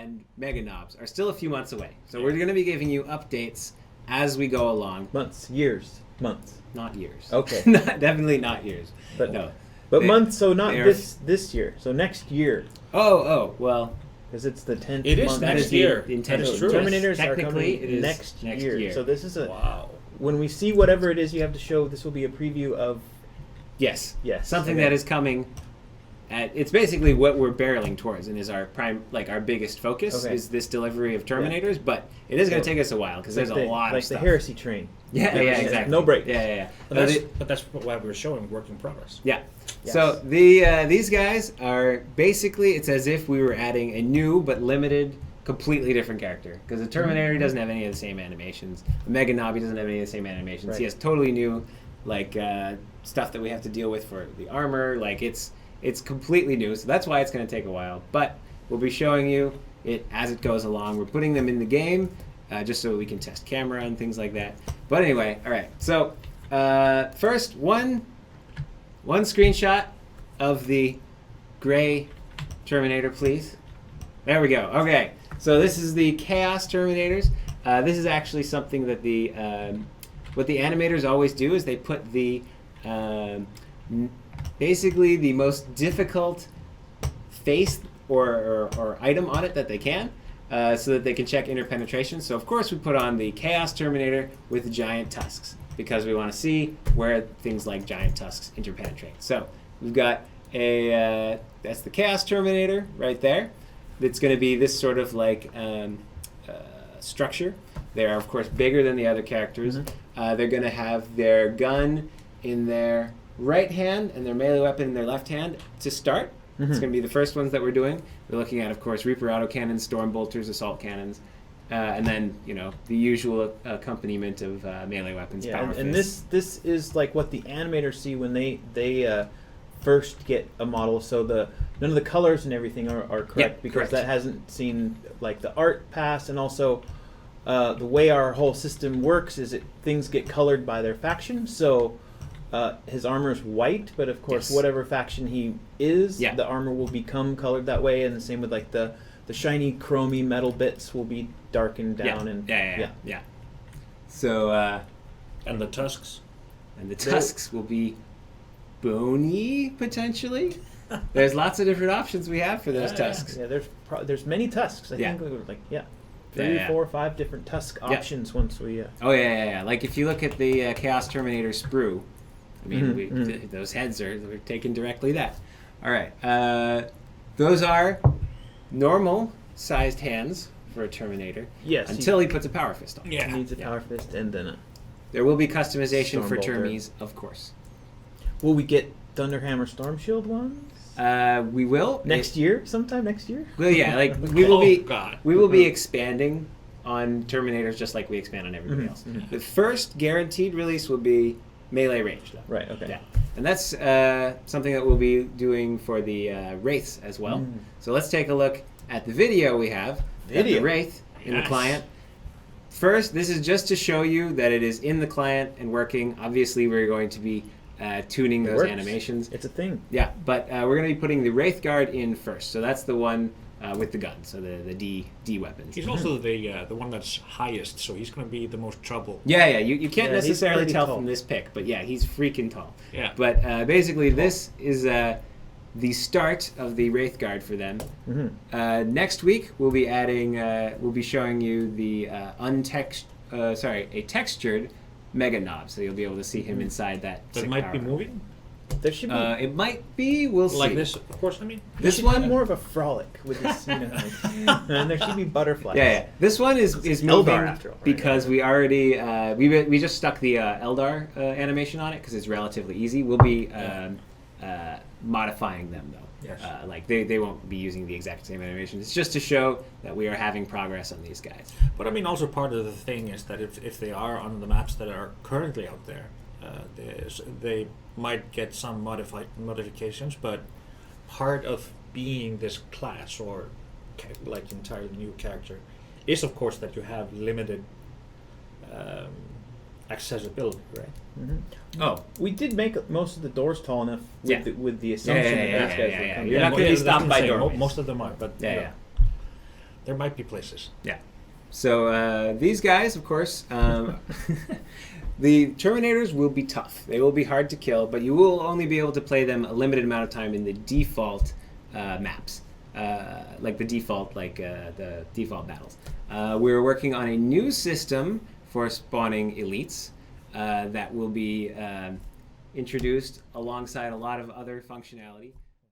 and Mega Knobs are still a few months away. So we're going to be giving you updates as we go along. Months, years, months. Not years. Okay. Definitely not years. But no. But months, so not this year. So next year. Oh, well. Because it's the 10th It is month. next year. The intent That is true. Terminators are technically coming it is next year. So this is a... Wow. When we see whatever it is you have to show, this will be a preview of... Yes. Yes. Something okay. that is coming. It's basically what we're barreling towards, and is our our biggest focus is this delivery of Terminators. Yeah. But it is going to take us a while because there's a lot of stuff. Like the heresy train. Yeah, exactly. No break. Yeah. But that's why we're showing work in progress. Yeah. Yes. So these guys are basically, it's as if we were adding a new but limited, completely different character. Because the Terminator doesn't have any of the same animations. The Mega Nobby doesn't have any of the same animations. Right. He has totally new stuff that we have to deal with for the armor. Like it's completely new, so that's why it's going to take a while. But we'll be showing you it as it goes along. We're putting them in the game just so we can test camera and things like that. But anyway, all right. So first, one screenshot of the gray Terminator, please. There we go. Okay, so this is the Chaos Terminators. This is actually something that what the animators always do is they put the basically the most difficult face or item on it that they can, so that they can check interpenetration. So of course we put on the Chaos Terminator with giant tusks because we want to see where things like giant tusks interpenetrate. So we've got that's the Chaos Terminator right there. It's going to be this sort of structure. They are of course bigger than the other characters. Mm-hmm. They're going to have their gun in their right hand and their melee weapon in their left hand to start. Mm-hmm. It's going to be the first ones that we're doing. We're looking at, of course, Reaper autocannons, storm bolters, assault cannons, and then the usual accompaniment of melee weapons. Yeah, power and fists. this is like what the animators see when they first get a model. So none of the colors and everything are correct, yep, because correct. that hasn't seen like the art pass, and also the way our whole system works is things get colored by their faction. So his armor is white, but of course, whatever faction he is, the armor will become colored that way. And the same with like the shiny, chromy metal bits will be darkened down. Yeah. So and the tusks. And the tusks will be bony potentially. There's lots of different options we have for those tusks. Yeah, there's many tusks. I think like 3, 4, 5 different tusk options once we. Oh yeah. Like if you look at the Chaos Terminator sprue, I mean, those heads are taken directly that. All right. Those are normal sized hands for a Terminator. Yes. Until he puts a power fist on. Yeah. He needs a power fist and then there will be customization for bolter. Termies, of course. Will we get Thunderhammer Storm Shield ones? We will next year, sometime next year. Well, yeah, like we will be expanding on Terminators just like we expand on everybody else. The first guaranteed release will be melee range, though. Right. Okay. Yeah, and that's something that we'll be doing for the Wraiths as well. So let's take a look at the video we have. The Wraith in the client. First, this is just to show you that it is in the client and working. Obviously, we're going to be tuning those animations. It's a thing. Yeah, but we're going to be putting the Wraith Guard in first. So that's the one with the gun, so the D weapons. He's also the one that's highest, so he's going to be the most trouble. Yeah. You can't necessarily tell from this pic, but yeah, he's freaking tall. Yeah. But basically, this is the start of the Wraith Guard for them. Next week, we'll be adding. We'll be showing you the a textured Mega Knob, so you'll be able to see him inside that. That might be moving. There should be. It might be. We'll see. Like this, of course. I mean, this one more of a frolic with this, and there should be butterflies. Yeah. This one is moving after all, because we already we just stuck the Eldar animation on it because it's relatively easy. We'll be modifying them though. Yes. Like they won't be using the exact same animation. It's just to show that we are having progress on these guys. But I mean, also part of the thing is that if they are on the maps that are currently out there, they might get some modifications. But part of being this class or like entirely new character is, of course, that you have limited accessibility, right? Oh, we did make most of the doors tall enough with the assumption that these guys will come. You're not going to be stopped by doorways. Most of them are, but there might be places. Yeah. So these guys, of course, the Terminators will be tough. They will be hard to kill, but you will only be able to play them a limited amount of time in the default maps, like the default battles. We're working on a new system for spawning elites that will be introduced alongside a lot of other functionality.